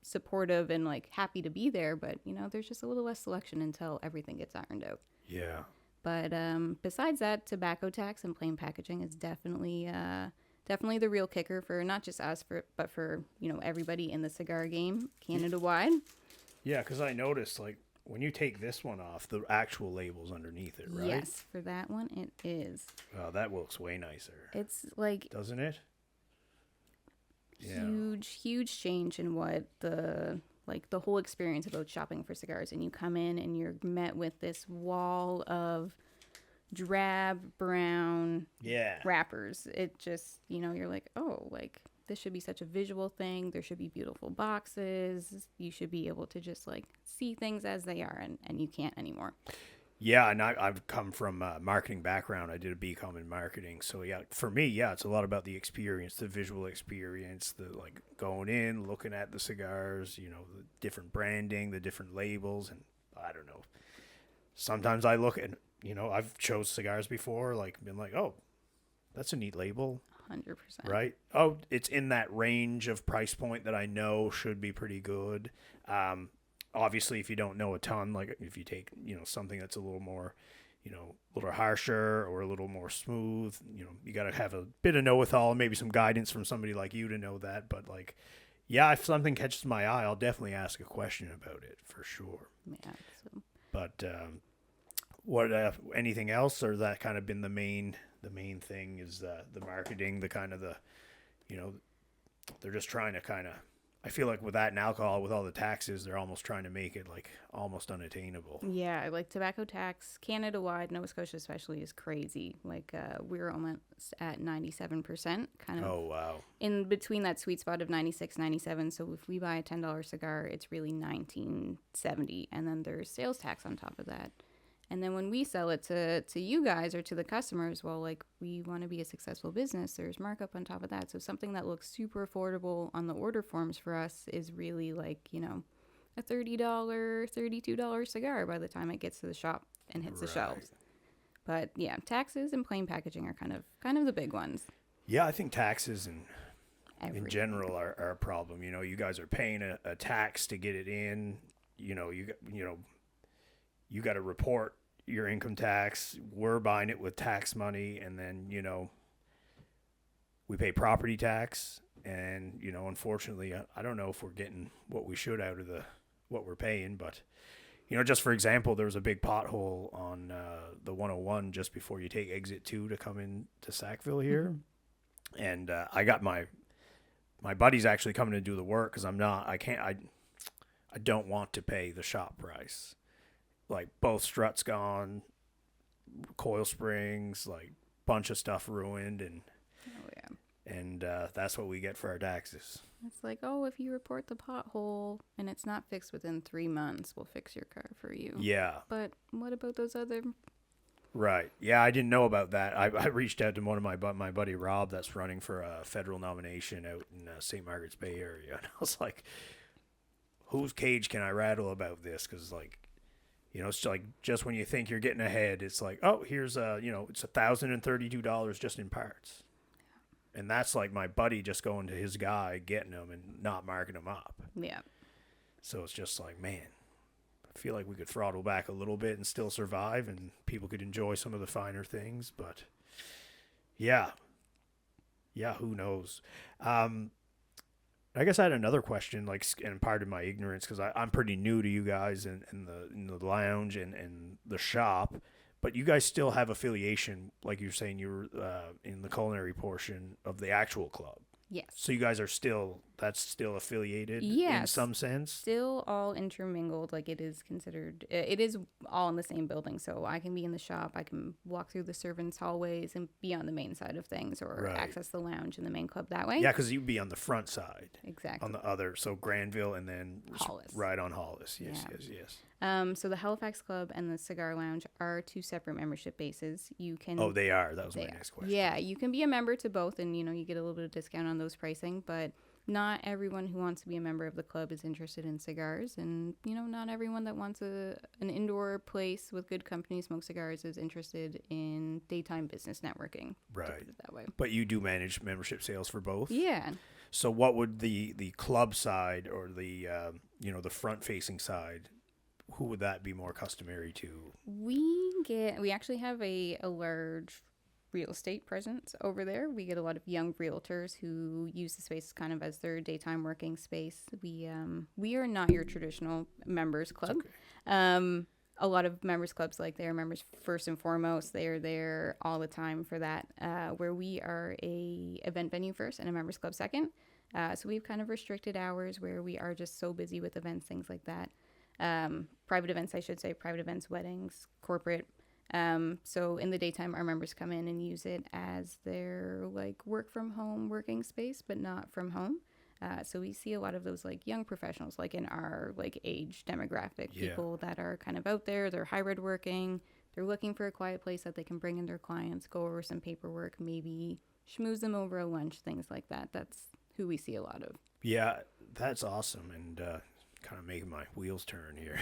supportive and like happy to be there. But, there's just a little less selection until everything gets ironed out. Yeah. But besides that, tobacco tax and plain packaging is definitely the real kicker for not just us, but for everybody in the cigar game, Canada-wide. Yeah, because I noticed, like, when you take this one off, the actual label's underneath it, right? Yes, for that one, it is. Oh, that looks way nicer. It's like... Doesn't it? Yeah. Huge change in what the whole experience about shopping for cigars. And you come in and you're met with this wall of drab brown wrappers. It just, you're like, oh, like this should be such a visual thing. There should be beautiful boxes. You should be able to just like see things as they are, and you can't anymore. Yeah, and I've come from a marketing background. I did a BCom in marketing. So, yeah, for me, it's a lot about the experience, the visual experience, the like going in, looking at the cigars, the different branding, the different labels. And I don't know. Sometimes I look at, I've chose cigars before, like been like, oh, that's a neat label. 100%. Right? Oh, it's in that range of price point that I know should be pretty good. Obviously, if you don't know a ton, like if you take, something that's a little more, a little harsher or a little more smooth, you got to have a bit of know-with-all, maybe some guidance from somebody like you to know that. But like, yeah, if something catches my eye, I'll definitely ask a question about it for sure. Yeah. So. But what anything else, or that kind of been the main thing is the marketing, the kind of the, they're just trying to kind of. I feel like with that and alcohol, with all the taxes, they're almost trying to make it like almost unattainable. Yeah, like tobacco tax, Canada-wide, Nova Scotia especially, is crazy. Like we're almost at 97%, kind of. Oh, wow. In between that sweet spot of 96, 97. So if we buy a $10 cigar, it's really $19.70, and then there's sales tax on top of that. And then when we sell it to you guys or to the customers, well, like we want to be a successful business, there's markup on top of that. So something that looks super affordable on the order forms for us is really like, a $30, $32 cigar by the time it gets to the shop and hits the shelves. But yeah, taxes and plain packaging are kind of the big ones. Yeah, I think taxes in general are a problem. You guys are paying a tax to get it in. You got to report your income tax. We're buying it with tax money, and then we pay property tax, and unfortunately I don't know if we're getting what we should out of what we're paying. But just for example, there was a big pothole on the 101 just before you take exit 2 to come in to Sackville here. Mm-hmm. And I got my buddy's actually coming to do the work because I don't want to pay the shop price. Like both struts gone, coil springs, like bunch of stuff ruined, and that's what we get for our taxes. It's like, oh, if you report the pothole and it's not fixed within 3 months, we'll fix your car for you. Yeah. But what about those other? Right. Yeah, I didn't know about that. I reached out to one of my buddy Rob that's running for a federal nomination out in St. Margaret's Bay Area, and I was like, whose cage can I rattle about this? Because like. You know, it's like just when you think you're getting ahead, it's like, oh, here's it's $1,032 just in parts. And that's like my buddy just going to his guy, getting them and not marking them up. Yeah. So it's just like, man, I feel like we could throttle back a little bit and still survive, and people could enjoy some of the finer things. But yeah, who knows? I guess I had another question, like, and pardon my ignorance, because I'm pretty new to you guys in the lounge and the shop, but you guys still have affiliation, like you're saying, you're in the culinary portion of the actual club. Yes. So you guys are that's still affiliated in some sense? Still all intermingled. Like it is considered, it is all in the same building. So I can be in the shop, I can walk through the servants' hallways and be on the main side of things, or access the lounge and the main club that way. Yeah, because you'd be on the front side. Exactly. On the other, so Granville and then Hollis. Right on Hollis. Yes. So the Halifax Club and the Cigar Lounge are two separate membership bases. You can. Oh, they are. That was my next question. Yeah, you can be a member to both, and you get a little bit of discount on those pricing. But not everyone who wants to be a member of the club is interested in cigars, and not everyone that wants an indoor place with good company to smoke cigars is interested in daytime business networking. Right. To put it that way. But you do manage membership sales for both. Yeah. So what would the club side or the the front facing side? Who would that be more customary to? We actually have a large real estate presence over there. We get a lot of young realtors who use the space kind of as their daytime working space. We are not your traditional members club. Okay. A lot of members clubs, like, they're members first and foremost. They are there all the time for that. Where we are a event venue first and a members club second. So we've kind of restricted hours where we are just so busy with events, things like that. Private events, private events, weddings, corporate. So in the daytime, our members come in and use it as their work from home working space, but not from home. So we see a lot of those young professionals, in our age demographic, people that are kind of out there. They're hybrid working. They're looking for a quiet place that they can bring in their clients, go over some paperwork, maybe schmooze them over a lunch, things like that. That's who we see a lot of. Yeah, that's awesome. And, kind of making my wheels turn here.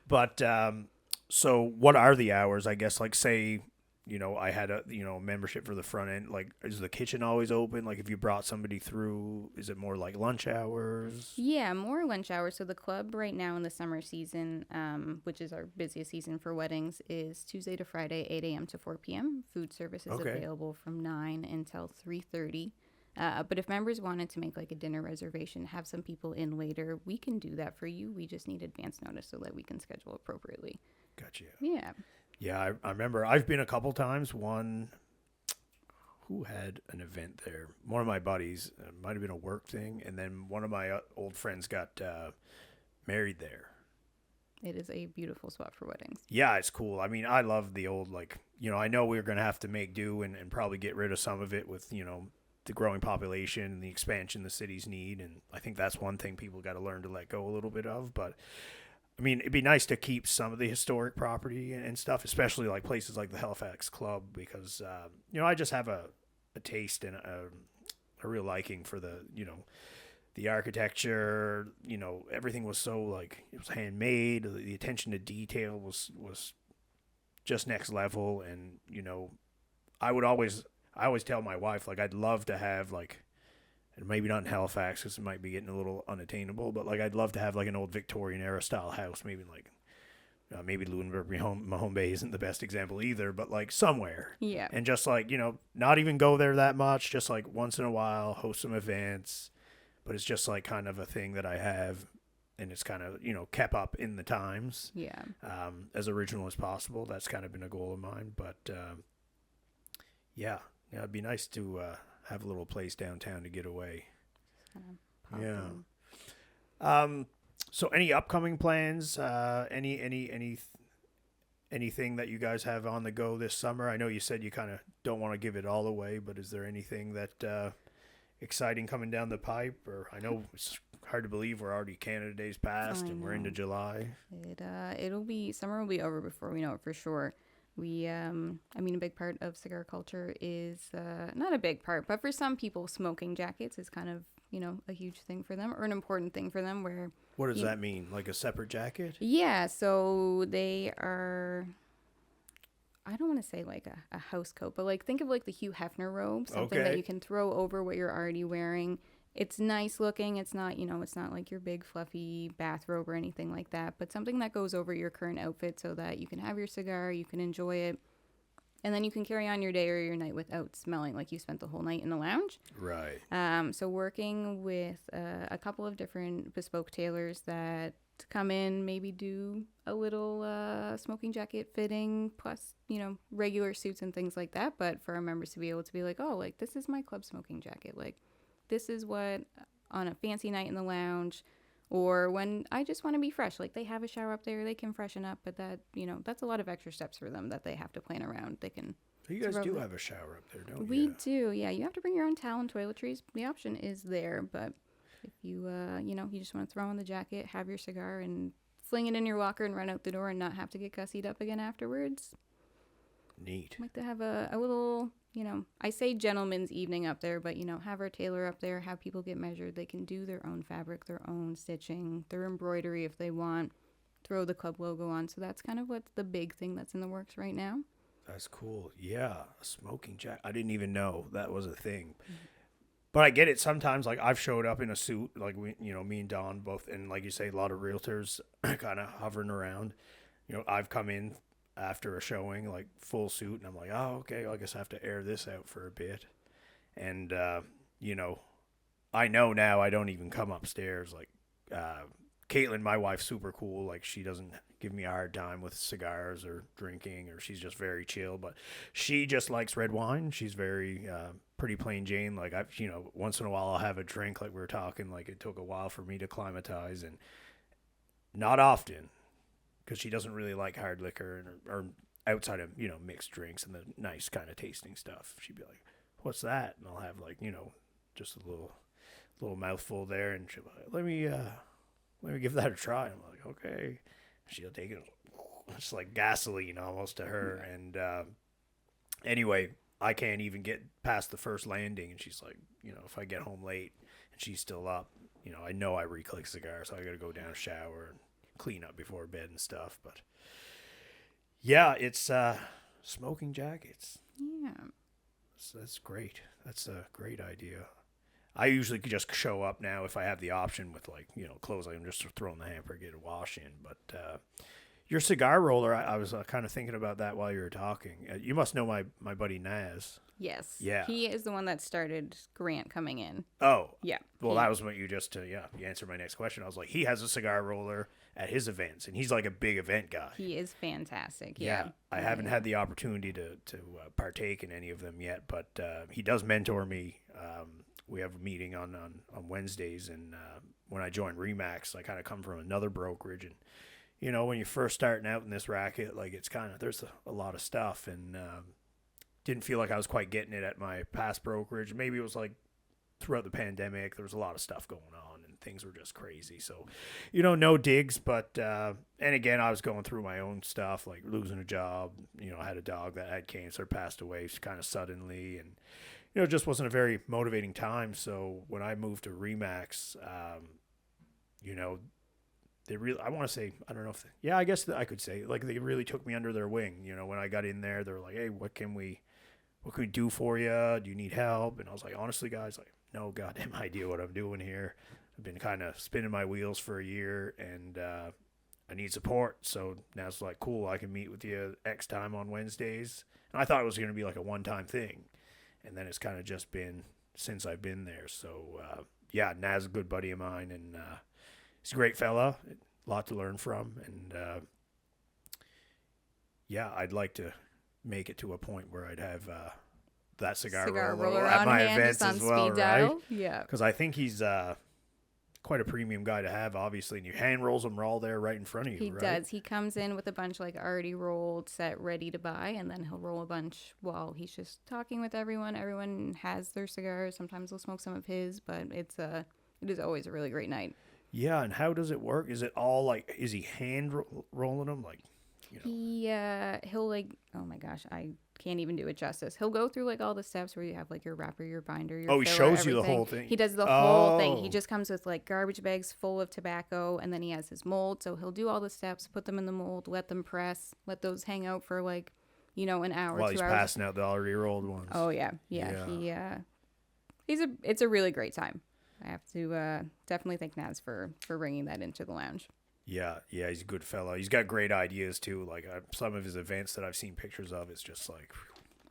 But so what are the hours? I guess, say, I had a membership for the front end. Is the kitchen always open? If you brought somebody through, is it more like lunch hours? Yeah, more lunch hours. So the club right now in the summer season, which is our busiest season for weddings, is Tuesday to Friday, 8 a.m. to 4 p.m. Food service is available from 9 until 3:30. But if members wanted to make a dinner reservation, have some people in later, we can do that for you. We just need advance notice so that we can schedule appropriately. Gotcha. Yeah. Yeah, I remember I've been a couple times. One, who had an event there? One of my buddies. It might have been a work thing. And then one of my old friends got married there. It is a beautiful spot for weddings. Yeah, it's cool. I mean, I love the old, I know we're going to have to make do and probably get rid of some of it with, the growing population and the expansion the cities need. And I think that's one thing people got to learn to let go a little bit of. But I mean, it'd be nice to keep some of the historic property and stuff, especially places like the Halifax Club, because, I just have a taste and a real liking for the architecture. Everything was so it was handmade. The attention to detail was just next level. And, I always tell my wife, I'd love to have, and maybe not in Halifax because it might be getting a little unattainable, but, I'd love to have, an old Victorian-era style house, maybe, maybe Lunenburg, Mahone Bay isn't the best example either, but, somewhere. Yeah. And just, not even go there that much, just, once in a while, host some events, but it's just, kind of a thing that I have, and it's kind of, kept up in the times. Yeah. As original as possible. That's kind of been a goal of mine, but, yeah, it'd be nice to have a little place downtown to get away. Yeah. So any upcoming plans? Anything that you guys have on the go this summer? I know you said you kind of don't want to give it all away, but is there anything that exciting coming down the pipe? Or I know it's hard to believe we're already Canada Day's past and we're into July. Summer will be over before we know it for sure. I mean, a big part of cigar culture is, not a big part, but for some people, smoking jackets is kind of, a huge thing for them or an important thing for them where. What does that mean? Like a separate jacket? Yeah, so they are, I don't want to say like a house coat, but like think of like the Hugh Hefner robe, something that you can throw over what you're already wearing. It's nice looking. It's not, it's not like your big fluffy bathrobe or anything like that, but something that goes over your current outfit so that you can have your cigar, you can enjoy it, and then you can carry on your day or your night without smelling like you spent the whole night in the lounge. Right. So working with a couple of different bespoke tailors that come in, maybe do a little smoking jacket fitting plus, regular suits and things like that. But for our members to be able to be like, oh, like this is my club smoking jacket. Like this is what on a fancy night in the lounge or when I just want to be fresh. Like they have a shower up there, they can freshen up, but that, that's a lot of extra steps for them that they have to plan around. They can. You guys do have a shower up there, don't you? We do, yeah. You have to bring your own towel and toiletries. The option is there, but if you, you just want to throw on the jacket, have your cigar, and fling it in your locker and run out the door and not have to get gussied up again afterwards. Neat. I'd like to have a little, I say gentleman's evening up there, but, have our tailor up there, have people get measured. They can do their own fabric, their own stitching, their embroidery if they want, throw the club logo on. So that's kind of what's the big thing that's in the works right now. That's cool. Yeah, a smoking jacket. I didn't even know that was a thing. Mm-hmm. But I get it sometimes. Like I've showed up in a suit, like me and Don both, and like you say, a lot of realtors kind of hovering around. I've come in after a showing, like full suit, and I'm like, oh, okay, I guess I have to air this out for a bit. And I know now I don't even come upstairs. Like Caitlin, my wife's super cool. Like she doesn't give me a hard time with cigars or drinking, or she's just very chill. But she just likes red wine. She's very pretty plain Jane. Like I've, once in a while I'll have a drink. Like we were talking, like it took a while for me to acclimatize, and not often, because she doesn't really like hard liquor or outside of mixed drinks and the nice kind of tasting stuff. She'd be like, "What's that?" And I'll have like just a little mouthful there, and she'll be like, let me give that a try. I'm like, okay. She'll take it. It's like gasoline almost to her. Yeah. And anyway, I can't even get past the first landing. And she's like, if I get home late and she's still up, I know I re-click cigars. So I got to go down, shower, and clean up before bed and stuff. But yeah, it's smoking jackets. Yeah. So that's great. That's a great idea. I usually just show up now if I have the option with clothes. I'm just throw in the hamper, get a wash in. But your cigar roller, I was kind of thinking about that while you were talking. You must know my buddy Naz. Yes. Yeah. He is the one that started Grant coming in. Oh. Yeah. Well, that was what you just, you answered my next question. I was like, he has a cigar roller at his events, and he's like a big event guy. He is fantastic. Yeah. I haven't had the opportunity to partake in any of them yet, but he does mentor me. We have a meeting on Wednesdays, and when I joined Remax, I kind of come from another brokerage, and when you're first starting out in this racket, like it's kind of there's a lot of stuff, and didn't feel like I was quite getting it at my past brokerage. Maybe it was like throughout the pandemic, there was a lot of stuff going on, and things were just crazy. So, no digs, but and again, I was going through my own stuff, like losing a job. I had a dog that had cancer, passed away kind of suddenly, and it just wasn't a very motivating time. So when I moved to Remax, they really, I want to say, I don't know if, I guess I could say, like, they really took me under their wing. When I got in there, they were like, hey, what can we do for you? Do you need help? And I was like, honestly, guys, like, no goddamn idea what I'm doing here. I've been kind of spinning my wheels for a year, and I need support. So now it's like, cool, I can meet with you X time on Wednesdays. And I thought it was going to be like a one-time thing. And then it's kind of just been since I've been there. So, Naz is a good buddy of mine, and he's a great fella, a lot to learn from. And, I'd like to make it to a point where I'd have that cigar roller at my events as well, right? Yeah. Because I think he's quite a premium guy to have, obviously, and your hand rolls them are all there right in front of you. He right? does. He comes in with a bunch already rolled, set, ready to buy, and then he'll roll a bunch while he's just talking with everyone. Everyone has their cigars. Sometimes they'll smoke some of his, but it is always a really great night. Yeah, and how does it work? Is it all is he hand rolling them? He'll like, oh my gosh, I can't even do it justice. He'll go through like all the steps where you have like your wrapper, your binder, your Oh, he filler, shows you the everything. whole thing. He does the whole thing. He Oh. just comes with like garbage bags full of tobacco, and then he has his mold. So he'll do all the steps, put them in the mold, let them press, let those hang out for like, an hour, While 2 he's hours. passing out the already rolled ones. Oh yeah. It's a really great time. I have to definitely thank Naz for bringing that into the lounge. Yeah, he's a good fellow. He's got great ideas too. Like some of his events that I've seen pictures of, it's just like,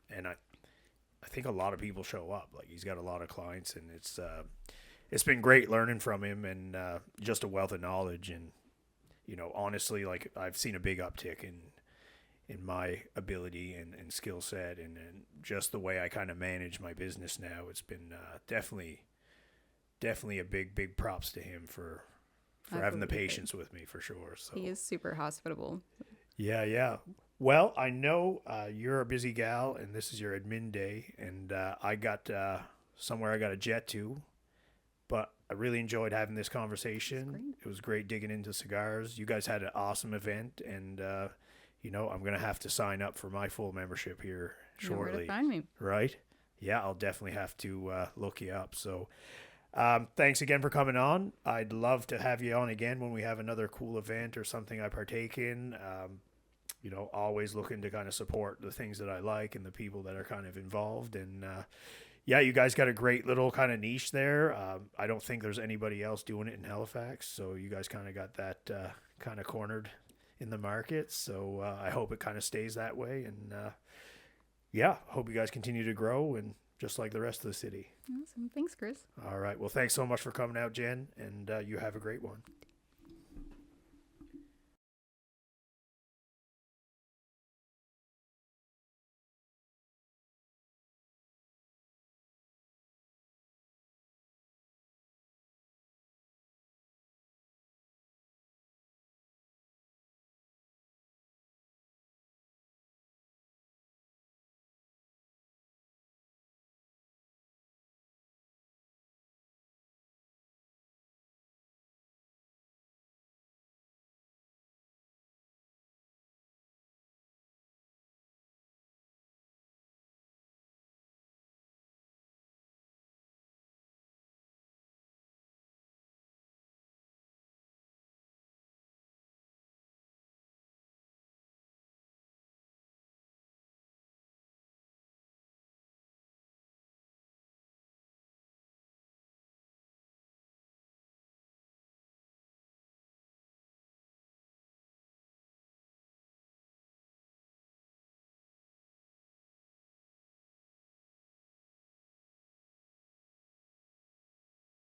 and I think a lot of people show up. Like he's got a lot of clients, and it's been great learning from him, and just a wealth of knowledge. And honestly, like I've seen a big uptick in my ability and skill set, and just the way I kind of manage my business now. It's been definitely a big props to him for having the patience with me, for sure. So He is super hospitable. Yeah. Well, I know you're a busy gal, and this is your admin day, and I got somewhere I got to jet to, but I really enjoyed having this conversation. It was great digging into cigars. You guys had an awesome event, and I'm gonna have to sign up for my full membership here shortly. You know where to find me. Right? Yeah, I'll definitely have to look you up. So. Thanks again for coming on. I'd love to have you on again when we have another cool event or something I partake in. Always looking to kind of support the things that I like and the people that are kind of involved. And you guys got a great little kind of niche there. I don't think there's anybody else doing it in Halifax, so you guys kind of got that kind of cornered in the market. So I hope it kind of stays that way. And hope you guys continue to grow and just like the rest of the city. Awesome. Thanks, Chris. All right. Well, thanks so much for coming out, Jen, and you have a great one.